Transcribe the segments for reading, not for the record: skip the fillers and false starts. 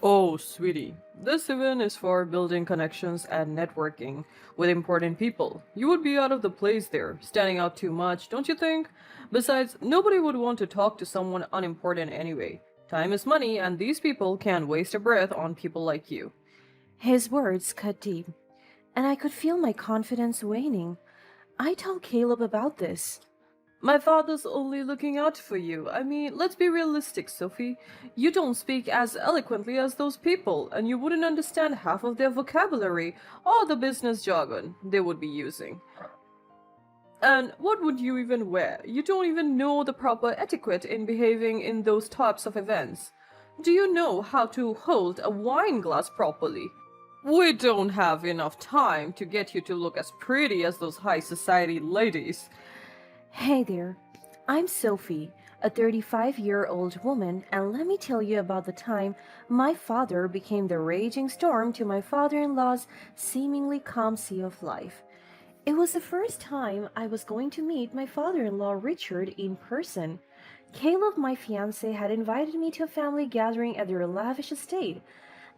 Oh, sweetie, this event is for building connections and networking with important people. You would be out of the place there, standing out too much, don't you think? Besides, nobody would want to talk to someone unimportant anyway. Time is money, and these people can't waste a breath on people like you. His words cut deep, and I could feel my confidence waning. I told Caleb about this. My father's only looking out for you. I mean, let's be realistic, Sophie. You don't speak as eloquently as those people, and you wouldn't understand half of their vocabulary or the business jargon they would be using. And what would you even wear? You don't even know the proper etiquette in behaving in those types of events. Do you know how to hold a wine glass properly? We don't have enough time to get you to look as pretty as those high society ladies. Hey there, I'm Sophie, a 35-year-old woman, and let me tell you about the time my father became the raging storm to my father in law's seemingly calm sea of life. It was the first time I was going to meet my father in law Richard in person. Caleb, my fiance, had invited me to a family gathering at their lavish estate.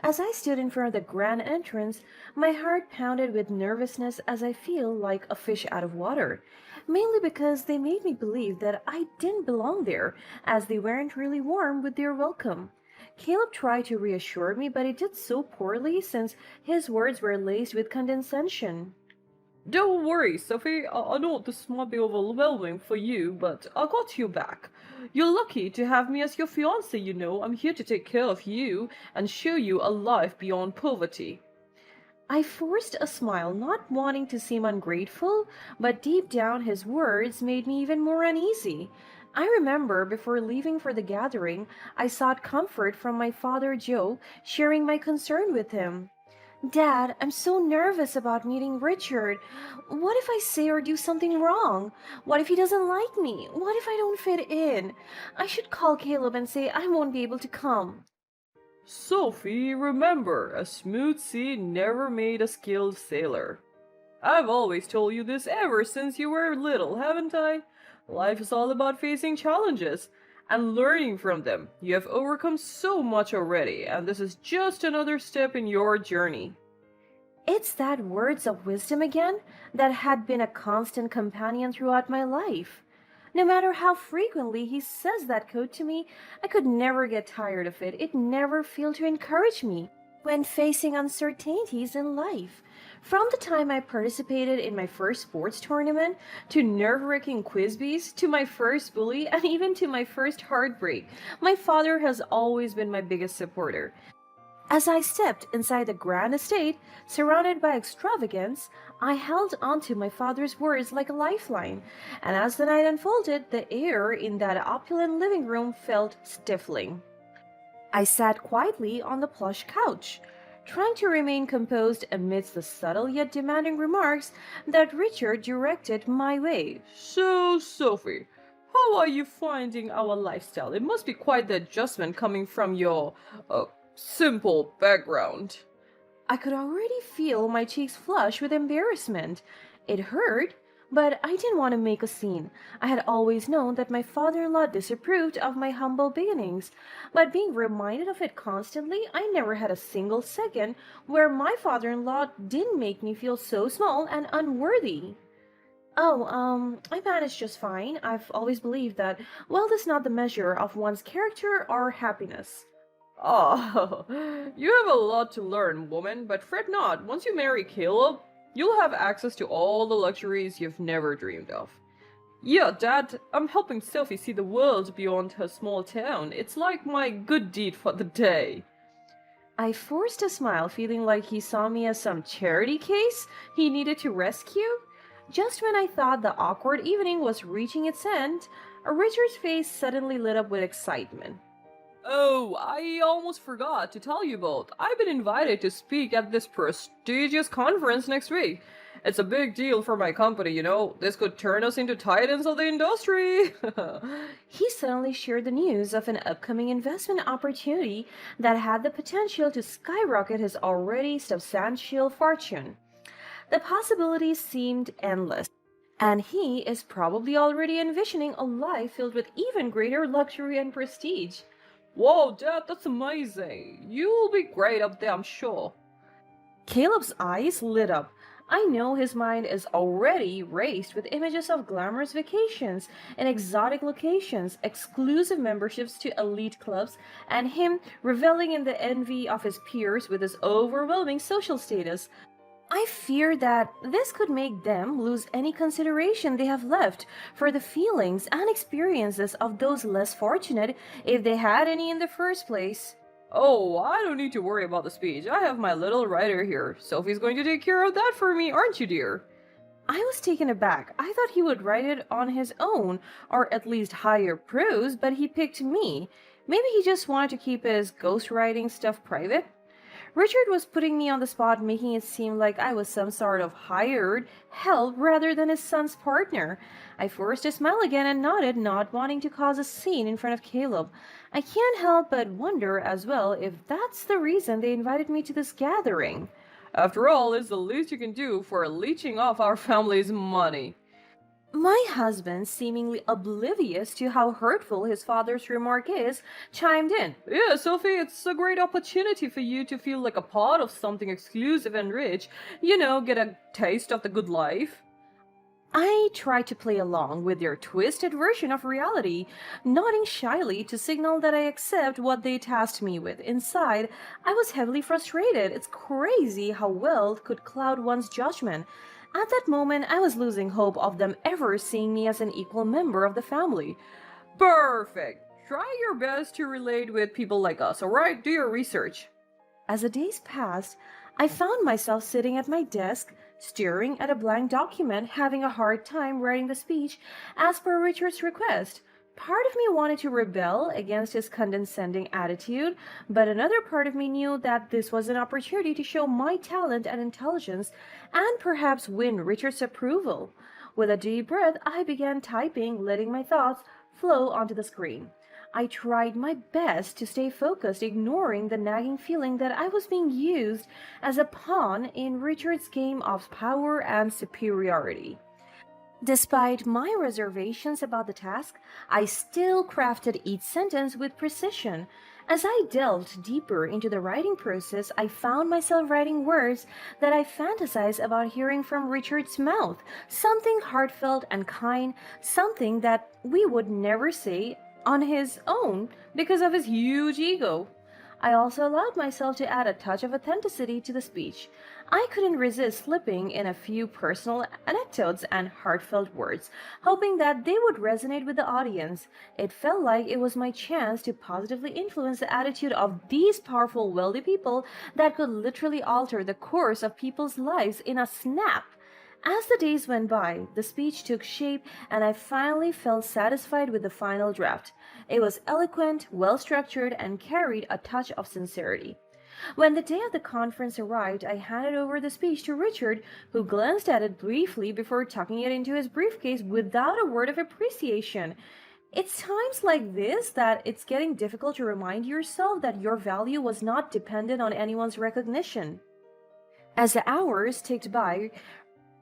As I stood in front of the grand entrance, my heart pounded with nervousness as I feel like a fish out of water, mainly because they made me believe that I didn't belong there, as they weren't really warm with their welcome. Caleb tried to reassure me, but he did so poorly since his words were laced with condescension. Don't worry, Sophie. I know this might be overwhelming for you, but I got you back. You're lucky to have me as your fiance, you know. I'm here to take care of you and show you a life beyond poverty. I forced a smile, not wanting to seem ungrateful, but deep down his words made me even more uneasy. I remember before leaving for the gathering, I sought comfort from my father Joe, sharing my concern with him. Dad, I'm so nervous about meeting Richard. What if I say or do something wrong? What if he doesn't like me? What if I don't fit in? I should call Caleb and say I won't be able to come. Sophie, remember, a smooth sea never made a skilled sailor. I've always told you this ever since you were little, haven't I? Life is all about facing challenges and learning from them. You have overcome so much already, and this is just another step in your journey. It's that words of wisdom again that had been a constant companion throughout my life. No matter how frequently he says that quote to me, I could never get tired of it. It never failed to encourage me when facing uncertainties in life. From the time I participated in my first sports tournament, to nerve-wracking quiz bees, to my first bully, and even to my first heartbreak, my father has always been my biggest supporter. As I stepped inside the grand estate, surrounded by extravagance, I held onto my father's words like a lifeline, and as the night unfolded, the air in that opulent living room felt stifling. I sat quietly on the plush couch, trying to remain composed amidst the subtle yet demanding remarks that Richard directed my way. So, Sophie, how are you finding our lifestyle? It must be quite the adjustment coming from your simple background. I could already feel my cheeks flush with embarrassment. It hurt, but I didn't want to make a scene. I had always known that my father in law disapproved of my humble beginnings, but being reminded of it constantly, I never had a single second where my father in law didn't make me feel so small and unworthy. Oh, I managed just fine. I've always believed that wealth is not the measure of one's character or happiness. Oh, you have a lot to learn, woman, but fret not. Once you marry Caleb, you'll have access to all the luxuries you've never dreamed of. Yeah, Dad, I'm helping Sophie see the world beyond her small town. It's like my good deed for the day. I forced a smile, feeling like he saw me as some charity case he needed to rescue. Just when I thought the awkward evening was reaching its end, Richard's face suddenly lit up with excitement. Oh, I almost forgot to tell you both. I've been invited to speak at this prestigious conference next week. It's a big deal for my company, you know. This could turn us into titans of the industry. He suddenly shared the news of an upcoming investment opportunity that had the potential to skyrocket his already substantial fortune. The possibilities seemed endless, and he is probably already envisioning a life filled with even greater luxury and prestige. Whoa, Dad, that's amazing. You'll be great up there, I'm sure. Caleb's eyes lit up. I know his mind is already raced with images of glamorous vacations and exotic locations, exclusive memberships to elite clubs, and him reveling in the envy of his peers with his overwhelming social status. I fear that this could make them lose any consideration they have left for the feelings and experiences of those less fortunate if they had any in the first place. Oh, I don't need to worry about the speech. I have my little writer here. Sophie's going to take care of that for me, aren't you, dear? I was taken aback. I thought he would write it on his own, or at least hire prose, but he picked me. Maybe he just wanted to keep his ghostwriting stuff private? Richard was putting me on the spot, making it seem like I was some sort of hired help rather than his son's partner. I forced a smile again and nodded, not wanting to cause a scene in front of Caleb. I can't help but wonder as well if that's the reason they invited me to this gathering. After all, it's the least you can do for leeching off our family's money. My husband, seemingly oblivious to how hurtful his father's remark is, chimed in. Yeah, Sophie, it's a great opportunity for you to feel like a part of something exclusive and rich. You know, get a taste of the good life. I tried to play along with their twisted version of reality, nodding shyly to signal that I accept what they tasked me with. Inside, I was heavily frustrated. It's crazy how wealth could cloud one's judgment. At that moment, I was losing hope of them ever seeing me as an equal member of the family. Perfect. Try your best to relate with people like us, alright? Do your research. As the days passed, I found myself sitting at my desk, staring at a blank document, having a hard time writing the speech as per Richard's request. Part of me wanted to rebel against his condescending attitude, but another part of me knew that this was an opportunity to show my talent and intelligence and perhaps win Richard's approval. With a deep breath, I began typing, letting my thoughts flow onto the screen. I tried my best to stay focused, ignoring the nagging feeling that I was being used as a pawn in Richard's game of power and superiority. Despite my reservations about the task, I still crafted each sentence with precision. As I delved deeper into the writing process, I found myself writing words that I fantasized about hearing from Richard's mouth, something heartfelt and kind, something that we would never say on his own because of his huge ego. I also allowed myself to add a touch of authenticity to the speech. I couldn't resist slipping in a few personal anecdotes and heartfelt words, hoping that they would resonate with the audience. It felt like it was my chance to positively influence the attitude of these powerful, wealthy people that could literally alter the course of people's lives in a snap. As the days went by, the speech took shape, and I finally felt satisfied with the final draft. It was eloquent, well structured, and carried a touch of sincerity. When the day of the conference arrived, I handed over the speech to Richard, who glanced at it briefly before tucking it into his briefcase without a word of appreciation. It's times like this that it's getting difficult to remind yourself that your value was not dependent on anyone's recognition. As the hours ticked by,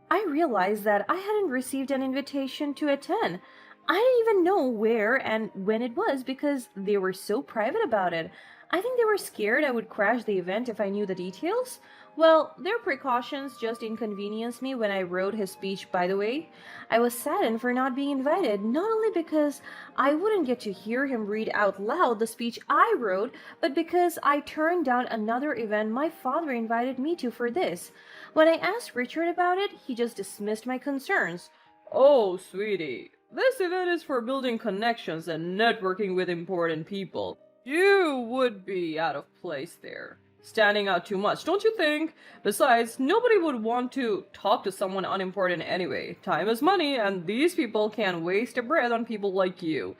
I realized that I hadn't received an invitation to attend. I didn't even know where and when it was because they were so private about it. I think they were scared I would crash the event if I knew the details. Well, their precautions just inconvenienced me when I wrote his speech, by the way. I was saddened for not being invited, not only because I wouldn't get to hear him read out loud the speech I wrote, but because I turned down another event my father invited me to for this. When I asked Richard about it, he just dismissed my concerns. Oh, sweetie, this event is for building connections and networking with important people. You would be out of place there. Standing out too much, don't you think? Besides, nobody would want to talk to someone unimportant anyway. Time is money, and these people can't waste a breath on people like you.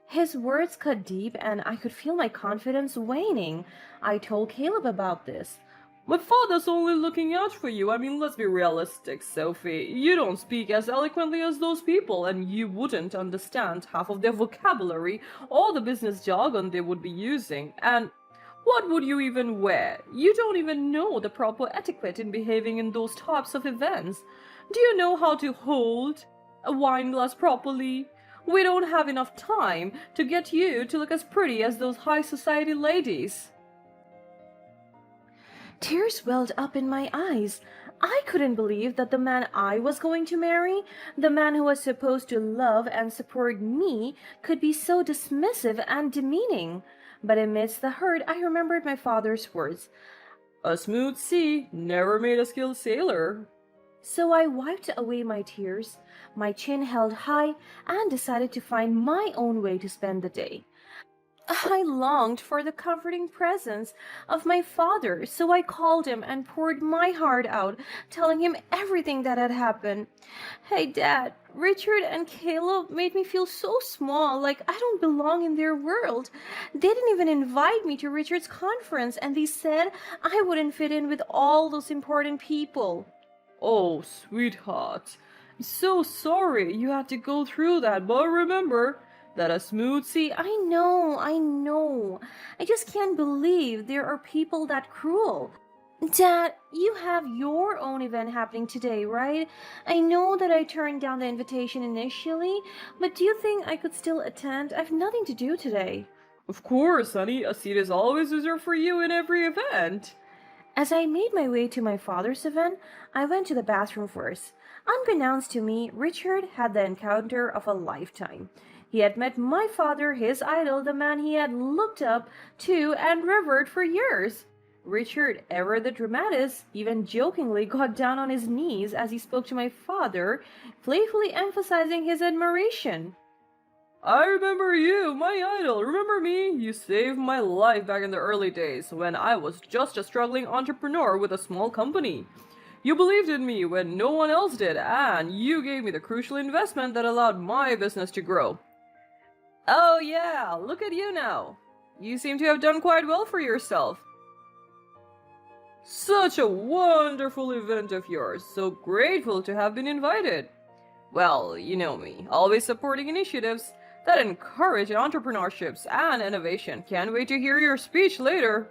His words cut deep, and I could feel my confidence waning. I told Caleb about this. My father's only looking out for you. I mean, let's be realistic, Sophie. You don't speak as eloquently as those people, and you wouldn't understand half of their vocabulary or the business jargon they would be using. And what would you even wear? You don't even know the proper etiquette in behaving in those types of events. Do you know how to hold a wine glass properly? We don't have enough time to get you to look as pretty as those high society ladies. Tears welled up in my eyes. I couldn't believe that the man I was going to marry, the man who was supposed to love and support me, could be so dismissive and demeaning. But amidst the hurt, I remembered my father's words. A smooth sea never made a skilled sailor. So I wiped away my tears, my chin held high, and decided to find my own way to spend the day. I longed for the comforting presence of my father, so I called him and poured my heart out, telling him everything that had happened. Hey, Dad, Richard and Caleb made me feel so small, like I don't belong in their world. They didn't even invite me to Richard's conference, and they said I wouldn't fit in with all those important people. Oh, sweetheart. I'm so sorry you had to go through that, but remember that a smooth sea. I know. I just can't believe there are people that cruel. Dad, you have your own event happening today, right? I know that I turned down the invitation initially, but do you think I could still attend? I have nothing to do today. Of course, honey, a seat is always reserved for you in every event. As I made my way to my father's event, I went to the bathroom first. Unbeknownst to me, Richard had the encounter of a lifetime. He had met my father, his idol, the man he had looked up to and revered for years. Richard, ever the dramatist, even jokingly got down on his knees as he spoke to my father, playfully emphasizing his admiration. I remember you, my idol. Remember me? You saved my life back in the early days when I was just a struggling entrepreneur with a small company. You believed in me when no one else did, and you gave me the crucial investment that allowed my business to grow. Oh yeah, look at you now. You seem to have done quite well for yourself. Such a wonderful event of yours. So grateful to have been invited. Well, you know me, always supporting initiatives that encourage entrepreneurships and innovation. Can't wait to hear your speech later.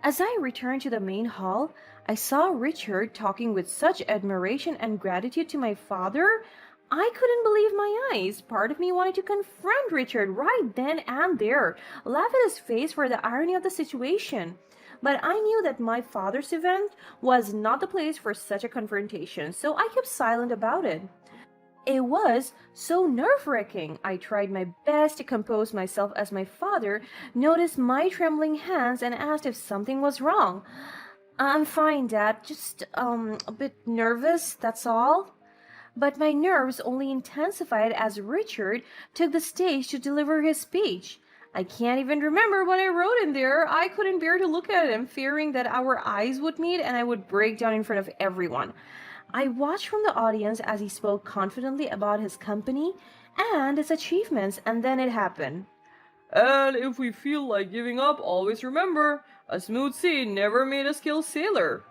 As I returned to the main hall, I saw Richard talking with such admiration and gratitude to my father. I couldn't believe my eyes. Part of me wanted to confront Richard right then and there, laugh at his face for the irony of the situation. But I knew that my father's event was not the place for such a confrontation, so I kept silent about it. It was so nerve-wracking. I tried my best to compose myself as my father noticed my trembling hands and asked if something was wrong. I'm fine, Dad. Just, a bit nervous, that's all. But my nerves only intensified as Richard took the stage to deliver his speech. I can't even remember what I wrote in there. I couldn't bear to look at him, fearing that our eyes would meet and I would break down in front of everyone. I watched from the audience as he spoke confidently about his company and its achievements, and then it happened. And if we feel like giving up, always remember, a smooth sea never made a skilled sailor.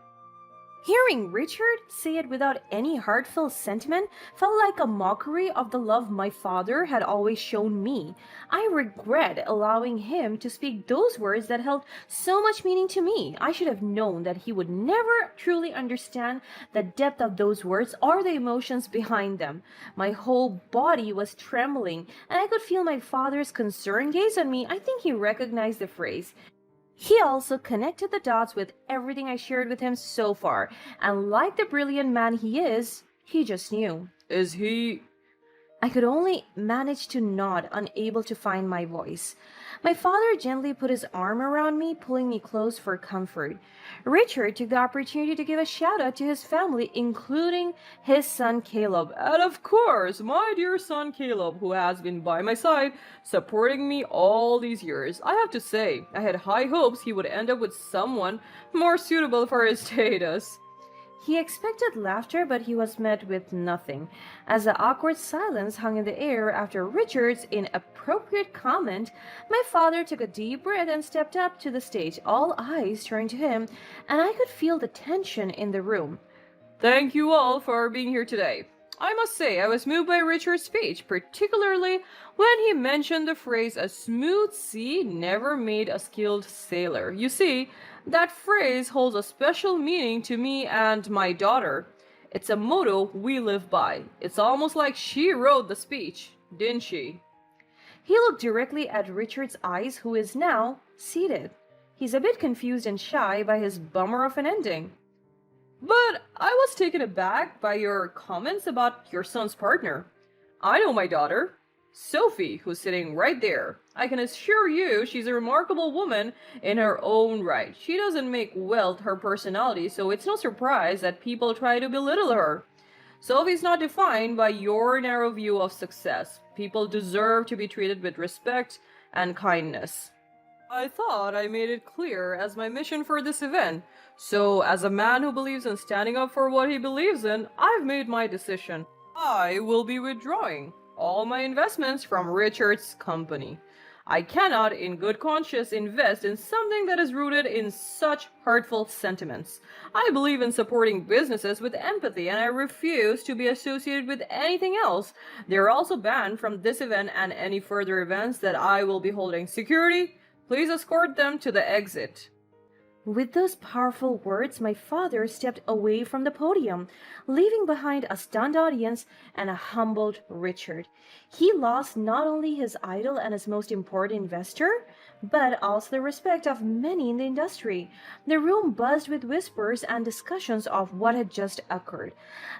Hearing Richard say it without any heartfelt sentiment felt like a mockery of the love my father had always shown me. I regret allowing him to speak those words that held so much meaning to me. I should have known that he would never truly understand the depth of those words or the emotions behind them. My whole body was trembling, and I could feel my father's concerned gaze on me. I think he recognized the phrase. He also connected the dots with everything I shared with him so far, and like the brilliant man he is, he just knew. Is he... I could only manage to nod, unable to find my voice. My father gently put his arm around me, pulling me close for comfort. Richard took the opportunity to give a shout out to his family, including his son Caleb. And of course, my dear son Caleb, who has been by my side, supporting me all these years. I have to say, I had high hopes he would end up with someone more suitable for his status. He expected laughter, but he was met with nothing, as the awkward silence hung in the air after Richard's inappropriate comment. My father took a deep breath and stepped up to the stage. All eyes turned to him, and I could feel the tension in the room. Thank you all for being here today. I must say, I was moved by Richard's speech, particularly when he mentioned the phrase, "a smooth sea never made a skilled sailor." You see, that phrase holds a special meaning to me and my daughter. It's a motto we live by. It's almost like she wrote the speech. didn't she? He looked directly at Richard's eyes, who is now seated. He's a bit confused and shy by his bummer of an ending. But I was taken aback by your comments about your son's partner. I know my daughter, Sophie, who's sitting right there. I can assure you she's a remarkable woman in her own right. She doesn't make wealth her personality, so it's no surprise that people try to belittle her. Sophie's not defined by your narrow view of success. People deserve to be treated with respect and kindness. I thought I made it clear as my mission for this event. So, as a man who believes in standing up for what he believes in, I've made my decision. I will be withdrawing all my investments from Richard's company. I cannot, in good conscience, invest in something that is rooted in such hurtful sentiments. I believe in supporting businesses with empathy, and I refuse to be associated with anything else. They are also banned from this event and any further events that I will be holding. Security, please escort them to the exit. With those powerful words, my father stepped away from the podium, leaving behind a stunned audience and a humbled Richard. He lost not only his idol and his most important investor, but also the respect of many in the industry. The room buzzed with whispers and discussions of what had just occurred.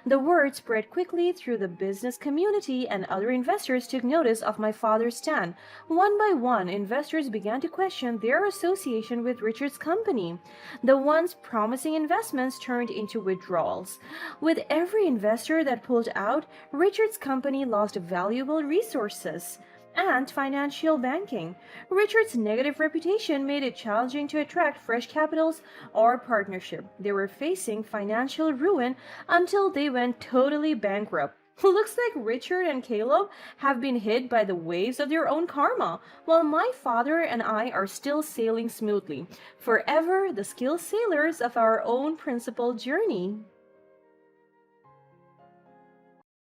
The word spread quickly through the business community, and other investors took notice of my father's stand. One by one, investors began to question their association with Richard's company. The once promising investments turned into withdrawals. With every investor that pulled out, Richard's company lost valuable resources and financial banking. Richard's negative reputation made it challenging to attract fresh capitals or partnership. They were facing financial ruin until they went totally bankrupt. Looks like Richard and Caleb have been hit by the waves of their own karma, while my father and I are still sailing smoothly, forever the skilled sailors of our own principal journey.